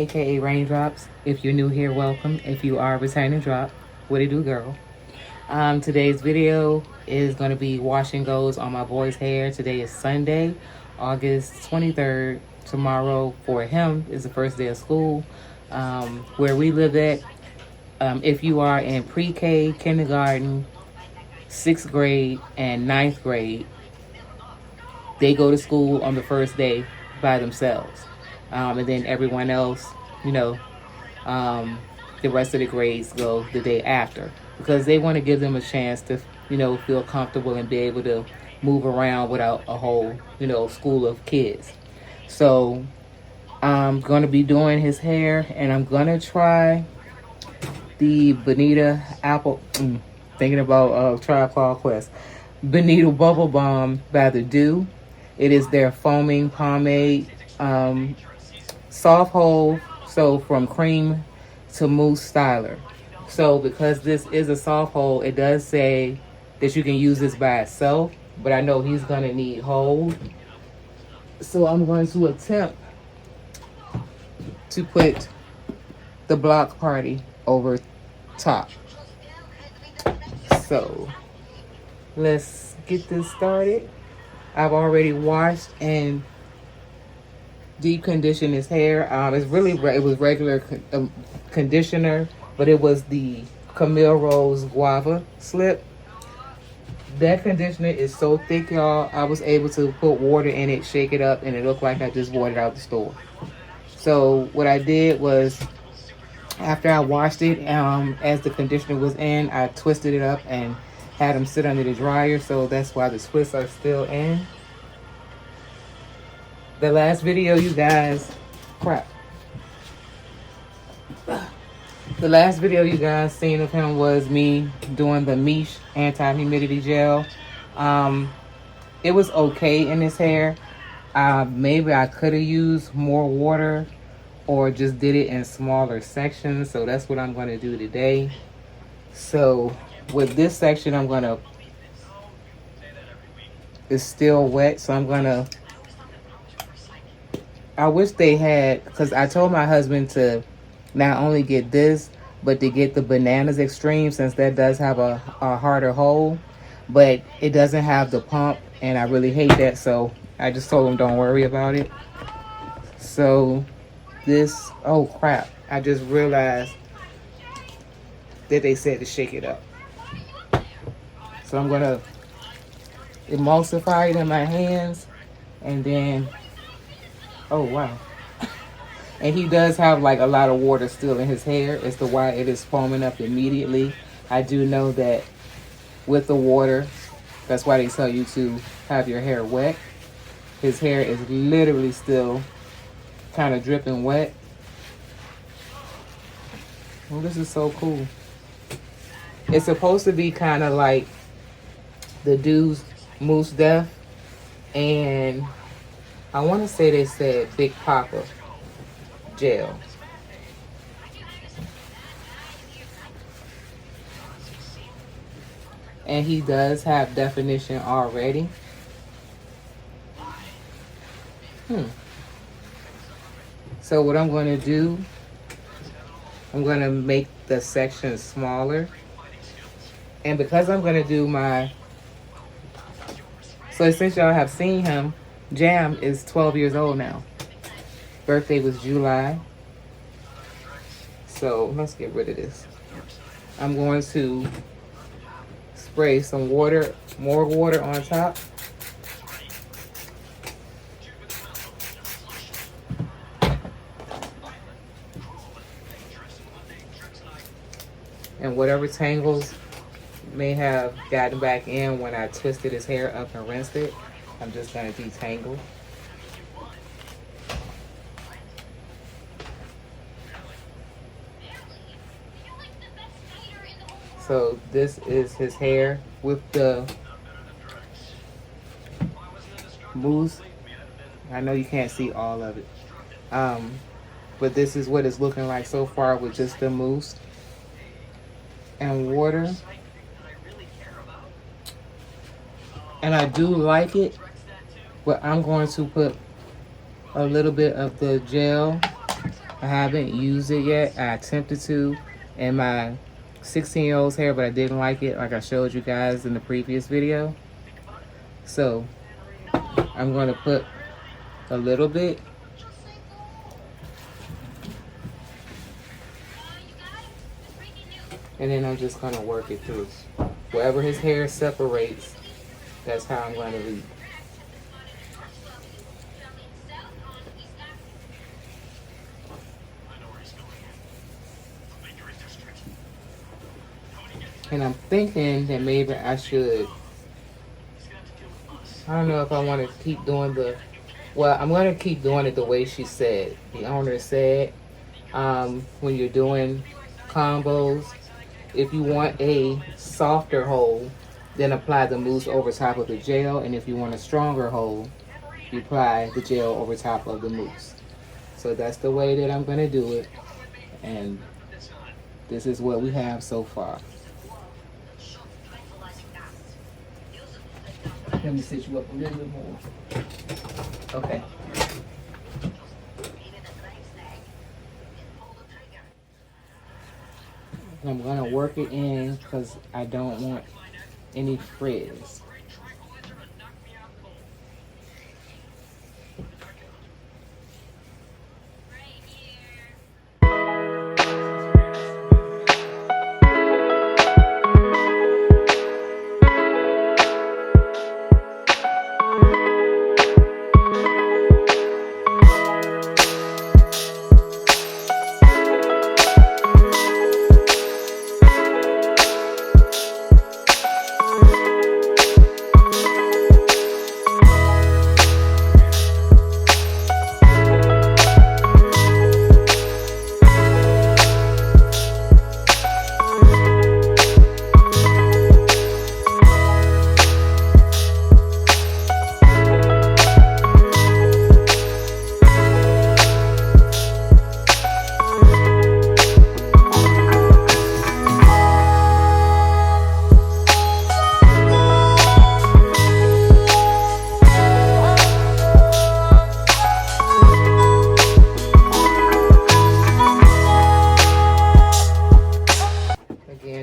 aka Raindrops. If you're new here, welcome. If you are a returning drop, what it do, girl? Today's video is going to be wash and goes on my boy's hair. Today is Sunday, August 23rd. Tomorrow for him is the first day of school. Where we live at, if you are in pre-K, kindergarten, 6th grade, and 9th grade, they go to school on the first day by themselves. And then everyone else, you know, the rest of the grades go the day after because they want to give them a chance to, feel comfortable and be able to move around without a whole, school of kids. So I'm going to be doing his hair and I'm going to try the Bonita thinking about Tribe Called Quest. Bonita Bubble Balm by the Doux. It is their foaming pomade, soft hold, so from cream to mousse styler. So because this is a soft hold, it does say that you can use this by itself, but I know he's gonna need hold. So I'm going to attempt to put the block party over top. So let's get this started. I've already washed and deep conditioned his hair. It was regular conditioner, but it was the Camille Rose Guava Slip. That conditioner is so thick, y'all. I was able to put water in it, shake it up, and it looked like I just bought it out the store. So what I did was, after I washed it, as the conditioner was in, I twisted it up and had them sit under the dryer, so that's why the twists are still in. The last video you guys, the last video you guys seen of him was me doing the Miche anti-humidity gel. It was okay in his hair. Maybe I could have used more water or just did it in smaller sections, so that's what I'm going to do today. So with this section, it's still wet, so I wish they had, because I told my husband to not only get this, but to get the Bananas Extreme, since that does have a harder hold, but it doesn't have the pump, and I really hate that, so I just told him don't worry about it. So this, oh crap, I just realized that they said to shake it up. So I'm gonna emulsify it in my hands, and then, oh wow. And he does have like a lot of water still in his hair as to why it is foaming up immediately. I do know that with the water, that's why they tell you to have your hair wet. His hair is literally still kind of dripping wet. Well, this is so cool. It's supposed to be kind of like the Doux Mousse Def, and I want to say they said Big Papa gel. And he does have definition already. So what I'm going to do, I'm going to make the section smaller. And because I'm going to do so since y'all have seen him, Jam is 12 years old now. Birthday was July. So let's get rid of this. I'm going to spray some water, more water on top. And whatever tangles may have gotten back in when I twisted his hair up and rinsed it, I'm just going to detangle. So this is his hair with the mousse. I know you can't see all of it. But this is what it's looking like so far with just the mousse and water. And I do like it, but I'm going to put a little bit of the gel I haven't used it yet. I attempted to in my 16-year-old's hair, but I didn't like it like I showed you guys in the previous video. So I'm going to put a little bit. And then I'm just going to work it through. Wherever his hair separates, that's how I'm going to leave. And I'm thinking that maybe I should, I don't know if I want to keep doing the, well, I'm going to keep doing it the way she said. The owner said, when you're doing combos, if you want a softer hold, then apply the mousse over top of the gel. And if you want a stronger hold, you apply the gel over top of the mousse. So that's the way that I'm going to do it. And this is what we have so far. Let me sit you up a little bit more. Okay. I'm going to work it in because I don't want any frizz.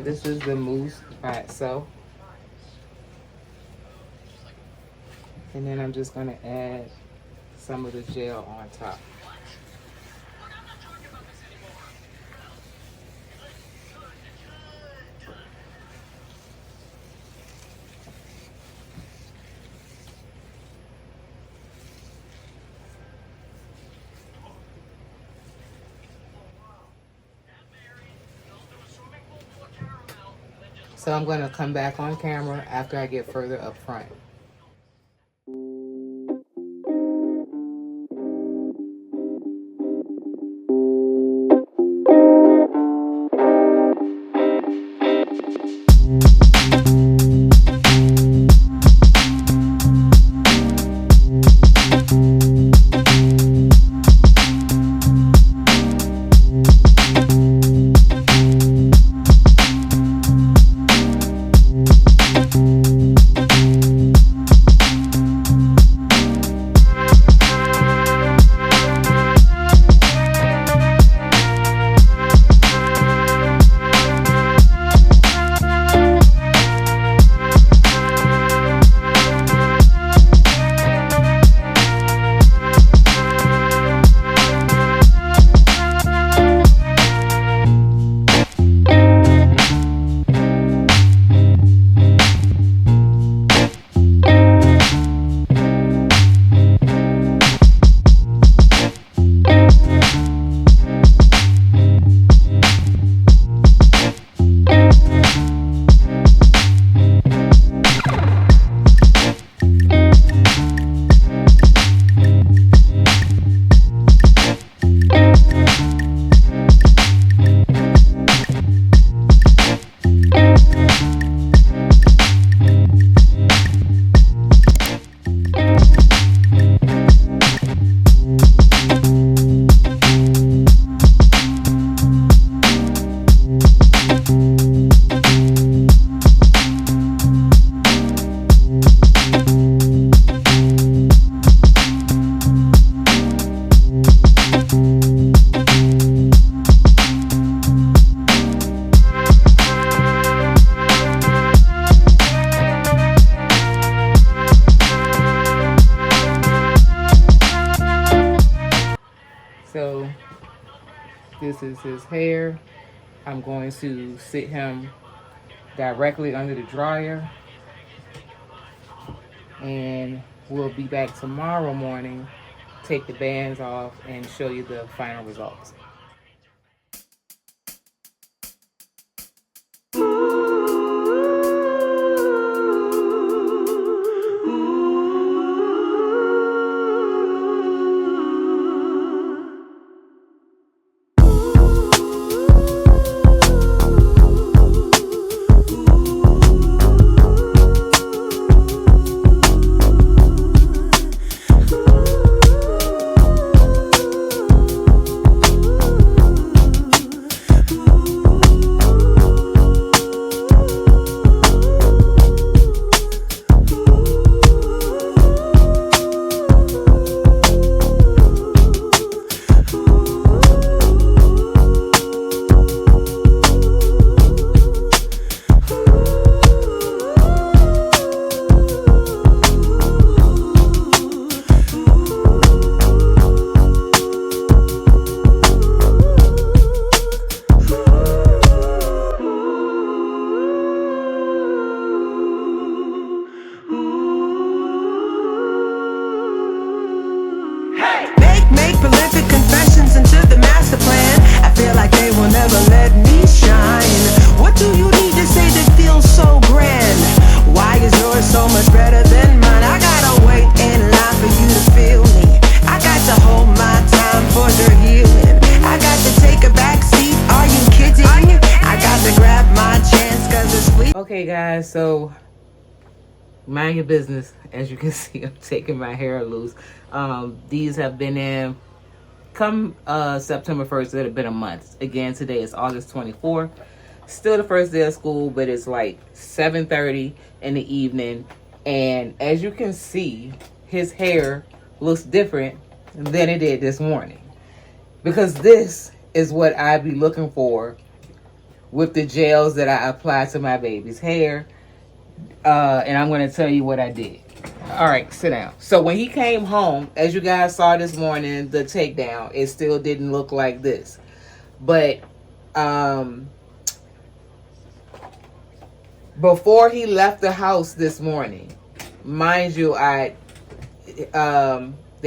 This is the mousse by itself. And then I'm just going to add some of the gel on top. So I'm going to come back on camera after I get further up front. This is his hair. I'm going to sit him directly under the dryer, and we'll be back tomorrow morning, take the bands off, and show you the final results. Make prolific confessions into the master plan. I feel like they will never let me shine. What do you need to say that feels so grand? Why is yours so much better than mine? I gotta wait in line for you to feel me. I got to hold my time for your healing. I got to take a back seat. Are you kidding? I got to grab my chance cause it's sweet. Okay guys, so mind your business. As you can see, I'm taking my hair loose. These have been in, come September 1st, it'll have been a month. Again, today is August 24th. Still the first day of school, but it's like 7:30 in the evening. And as you can see, his hair looks different than it did this morning. Because this is what I be looking for with the gels that I apply to my baby's hair. And I'm going to tell you what I did. All right, sit down. So when he came home, as you guys saw this morning, the takedown, it still didn't look like this. But before he left the house this morning, mind you, they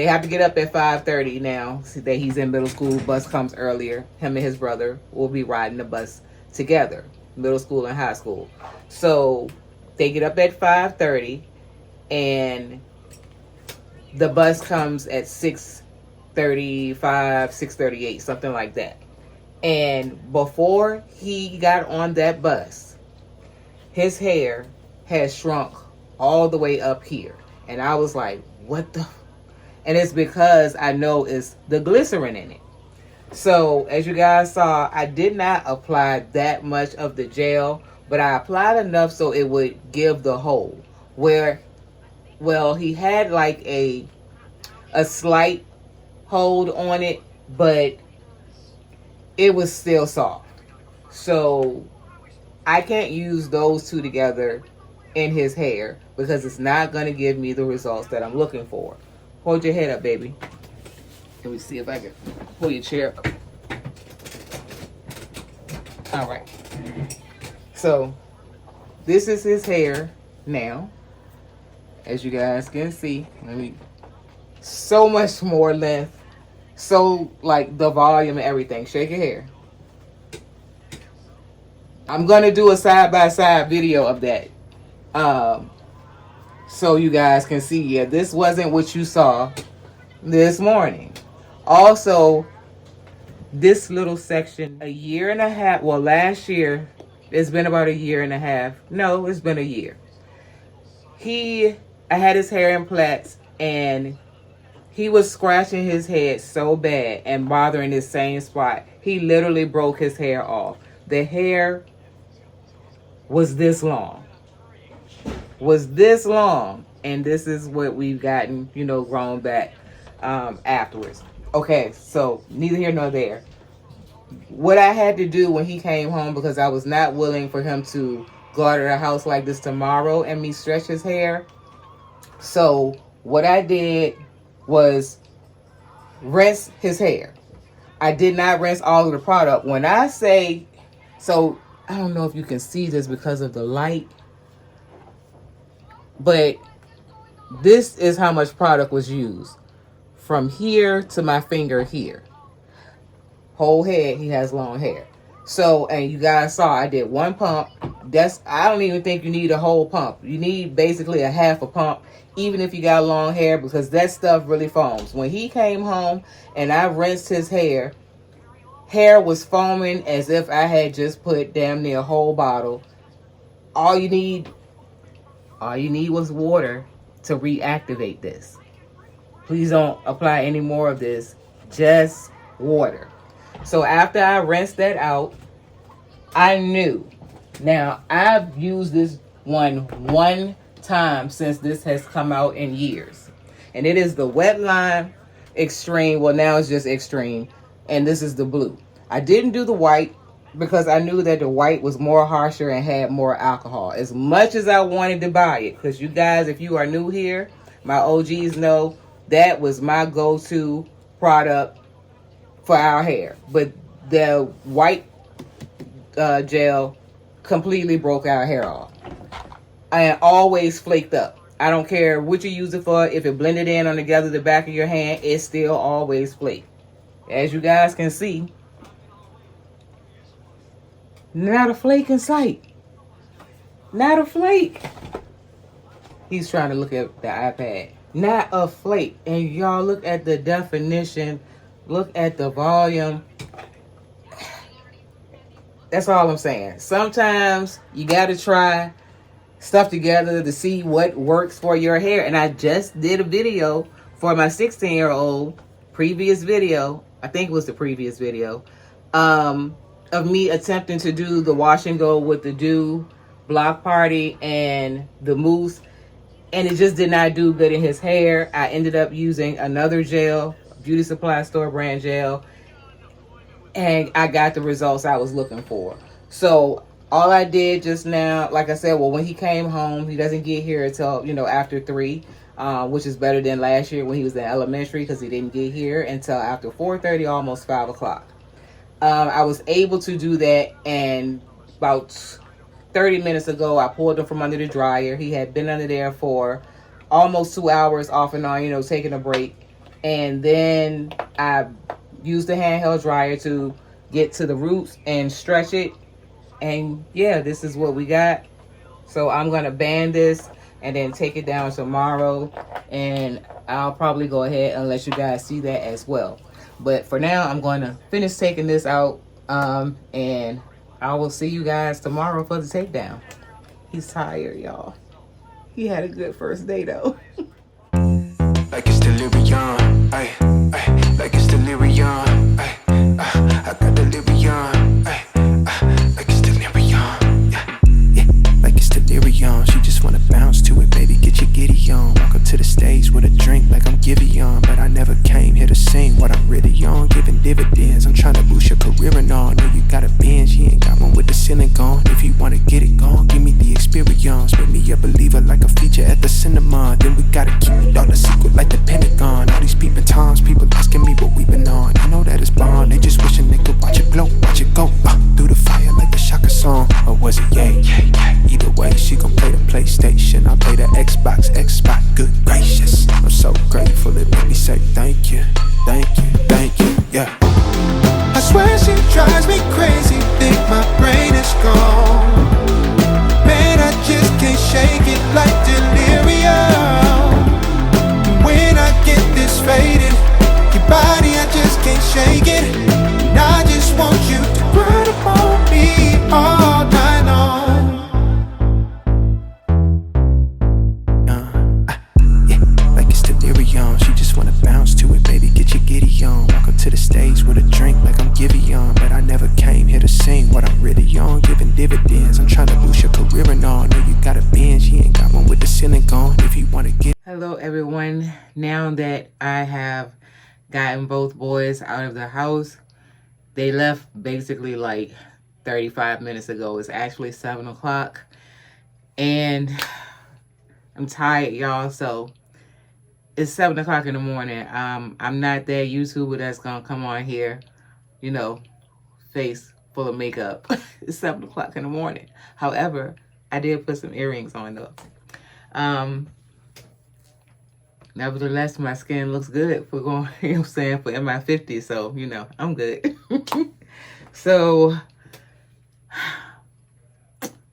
have to get up at 5:30 now. See that he's in middle school. Bus comes earlier. Him and his brother will be riding the bus together, middle school and high school. So they get up at 5:30, and the bus comes at 6:35, 6:38, something like that. And before he got on that bus, his hair had shrunk all the way up here. And I was like, what the? And it's because I know it's the glycerin in it. So as you guys saw, I did not apply that much of the gel, but I applied enough so it would give the hold. Where, well, he had like a slight hold on it, but it was still soft. So I can't use those two together in his hair because it's not going to give me the results that I'm looking for. Hold your head up, baby. Let me see if I can pull your chair up. All right. So this is his hair now. As you guys can see, so much more length. So like the volume and everything. Shake your hair. I'm going to do a side-by-side video of that. So you guys can see, yeah, this wasn't what you saw this morning. Also, this little section, a year and a half, well, last year, it's been about a year and a half. No, it's been a year. I had his hair in plaits, and he was scratching his head so bad and bothering this same spot. He literally broke his hair off. The hair was this long. And this is what we've gotten, grown back afterwards. Okay, so neither here nor there. What I had to do when he came home, because I was not willing for him to go out of the house like this tomorrow and me stretch his hair. So what I did was rinse his hair. I did not rinse all of the product. When I say, so I don't know if you can see this because of the light, but this is how much product was used. From here to my finger here. Whole head, he has long hair. So, and you guys saw I did one pump. I don't even think you need a whole pump. You need basically a half a pump, even if you got long hair, because that stuff really foams. When he came home and I rinsed his hair was foaming as if I had just put damn near a whole bottle. All you need was water to reactivate this. Please don't apply any more of this, just water. So after I rinsed that out, I knew. Now, I've used this one time since this has come out in years. And it is the Wet Lime Extreme. Well, now it's just Extreme. And this is the blue. I didn't do the white because I knew that the white was more harsher and had more alcohol. As much as I wanted to buy it, because you guys, if you are new here, my OGs know that was my go-to product for our hair. But the white gel completely broke our hair off. And always flaked up. I don't care what you use it for. If it blended in on together the back of your hand, it still always flaked. As you guys can see, not a flake in sight. Not a flake. He's trying to look at the iPad. Not a flake. And y'all look at the definition. Look at the volume. That's all I'm saying. Sometimes you got to try stuff together to see what works for your hair. And I just did a video for my 16-year-old, previous video. I think it was the previous video. Of me attempting to do the wash and go with the Doux Block Party and the mousse. And it just did not do good in his hair. I ended up using another gel, beauty supply store brand gel. And I got the results I was looking for. So all I did just now, like I said, well, when he came home, he doesn't get here until, after 3, which is better than last year when he was in elementary because he didn't get here until after 4:30, almost 5 o'clock. I was able to do that, and about 30 minutes ago, I pulled him from under the dryer. He had been under there for almost 2 hours off and on, taking a break. And then I used the handheld dryer to get to the roots and stretch it. And yeah, this is what we got. So I'm going to band this and then take it down tomorrow. And I'll probably go ahead and let you guys see that as well. But for now, I'm going to finish taking this out. And I will see you guys tomorrow for the takedown. He's tired, y'all. He had a good first day, though. Like it's delirium, ay, ay, like it's delirium, ay, I got delirium, ay, like it's delirium, yeah, yeah, like it's delirium. She just wanna bounce to it, baby, get your giddy on. Welcome to the stage with a drink like I'm Giveon, but I never came here to sing what I'm really on, giving dividends. I'm trying to boost your career and all. Know you got a binge, you ain't got one with the ceiling gone. If you wanna get it gone, give me the experience. Make me a believer like a feature at the cinema. Then we gotta keep it all the secret like the Pentagon. All these peeping times, people asking me what we been on. I know that it's Bond, they just wishing they could watch it glow, watch it go through the fire like the Shaka song. Or was it yay? Either way, she gon' play the PlayStation, I'll play the Xbox, good gracious. I'm so grateful, it made me say thank you, thank you, thank you, yeah. I swear she drives me crazy, think my brain is gone. Man, I just can't shake it like delirium. When I get this faded, your body, I just can't shake it. And I just want you to run up on me all night long. Yeah, like it's delirium. She just wanna bounce to it, baby, get your giddy on. Welcome to the stage with a drink like I'm Giveon, but I never came here to sing what I'm really on, giving dividends. I'm trying to boost your career and all. Know you got a binge, you ain't got one with the ceiling gone. If you wanna get. Hello, everyone. Now that I have gotten both boys out of the house, they left basically like 35 minutes ago. It's actually 7 o'clock. And I'm tired, y'all. So it's 7 o'clock in the morning. I'm not that YouTuber that's going to come on here you know, face full of makeup. It's 7 o'clock in the morning. However, I did put some earrings on though. Nevertheless, my skin looks good for going, you know what I'm saying, for in my 50s. So, you know, I'm good. So,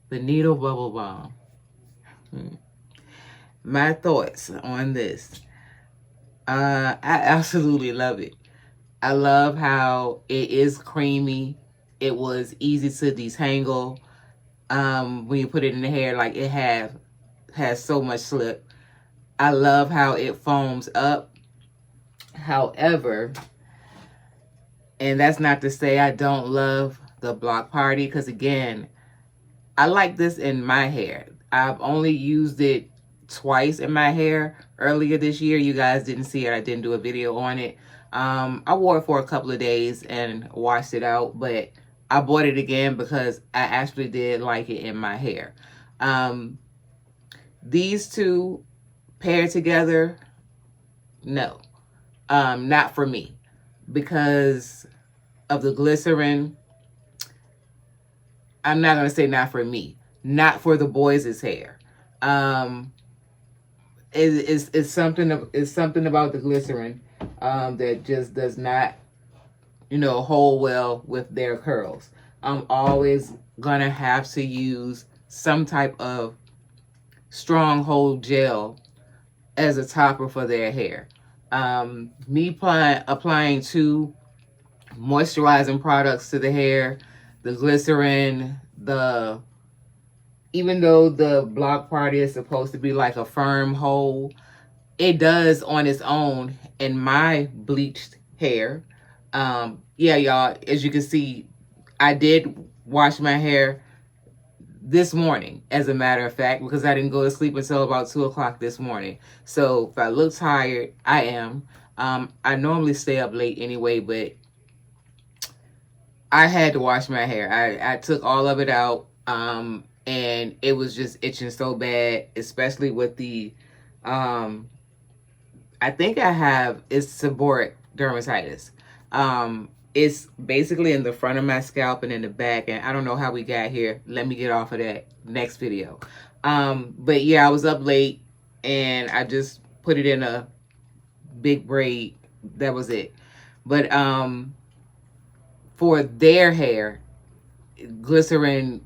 Bonita Bubble Balm. My thoughts on this. I absolutely love it. I love how it is creamy. It was easy to detangle. When you put it in the hair, like it has so much slip. I love how it foams up. However, and that's not to say I don't love the Block Party, because again, I like this in my hair. I've only used it twice in my hair earlier this year. You guys didn't see it. I didn't do a video on it. I wore it for a couple of days and washed it out, but I bought it again because I actually did like it in my hair. These two paired together, no, not for me, because of the glycerin. I'm not going to say not for me, not for the boys' hair. It's something about the glycerin that just does not, you know, hold well with their curls. I'm always gonna have to use some type of stronghold gel as a topper for their hair. Me applying 2 moisturizing products to the hair, the glycerin, even though the Block Party is supposed to be like a firm hold, it does on its own in my bleached hair. Yeah, y'all, as you can see, I did wash my hair this morning, as a matter of fact, because I didn't go to sleep until about 2 o'clock this morning. So if I look tired, I am. I normally stay up late anyway, but I had to wash my hair. I took all of it out, and it was just itching so bad, especially with the, I think it's seborrheic dermatitis. It's basically in the front of my scalp and in the back, and I don't know how we got here. Let me get off of that next video. But yeah, I was up late, and I just put it in a big braid. That was it. But for their hair, glycerin,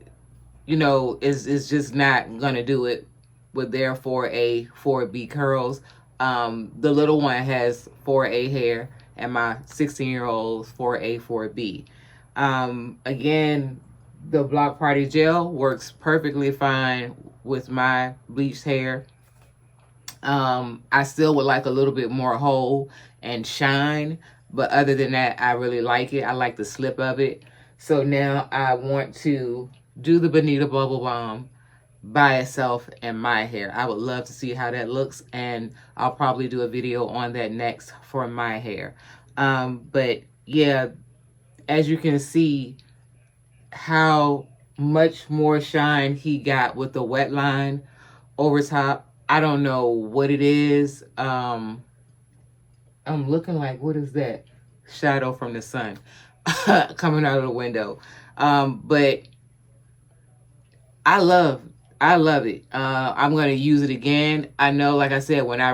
you know, is just not gonna do it with their 4A, 4B curls. The little one has 4A hair, and my 16-year-old's 4A, 4B. Again, the Block Party gel works perfectly fine with my bleached hair. I still would like a little bit more hold and shine, but other than that, I really like it. I like the slip of it. So now I want to do the Bonita Bubble Balm by itself in my hair. I would love to see how that looks, and I'll probably do a video on that next for my hair. But yeah, as you can see how much more shine he got with the wet line over top. I don't know what it is. I'm looking like, what is that? Shadow from the sun coming out of the window. But I love it. I'm going to use it again. I know, like I said, when I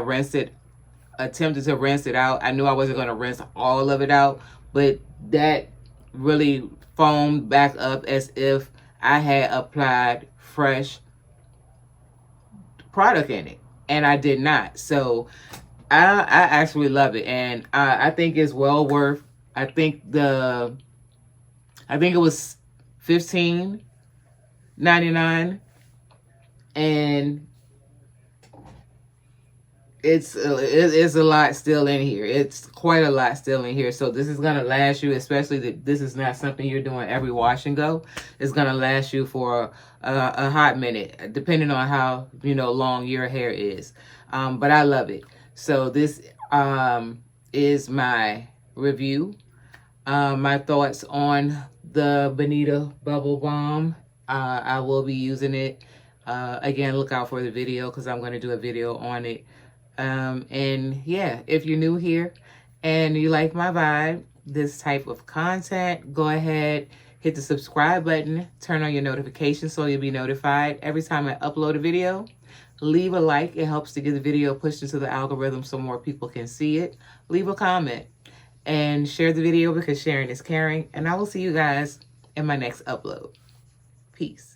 attempted to rinse it out, I knew I wasn't going to rinse all of it out, but that really foamed back up as if I had applied fresh product in it, and I did not. So I actually love it, and I think it's well worth. I think it was $15.99, and it's a lot still in here. It's quite a lot still in here. So this is gonna last you, especially that this is not something you're doing every wash and go. It's gonna last you for a hot minute, depending on how long your hair is. But I love it. So this is my review, my thoughts on the Bonita Bubble Balm. I will be using it. Again, look out for the video because I'm going to do a video on it. And yeah, if you're new here and you like my vibe, this type of content, go ahead, hit the subscribe button, turn on your notifications so you'll be notified every time I upload a video. Leave a like. It helps to get the video pushed into the algorithm so more people can see it. Leave a comment and share the video because sharing is caring. And I will see you guys in my next upload. Peace.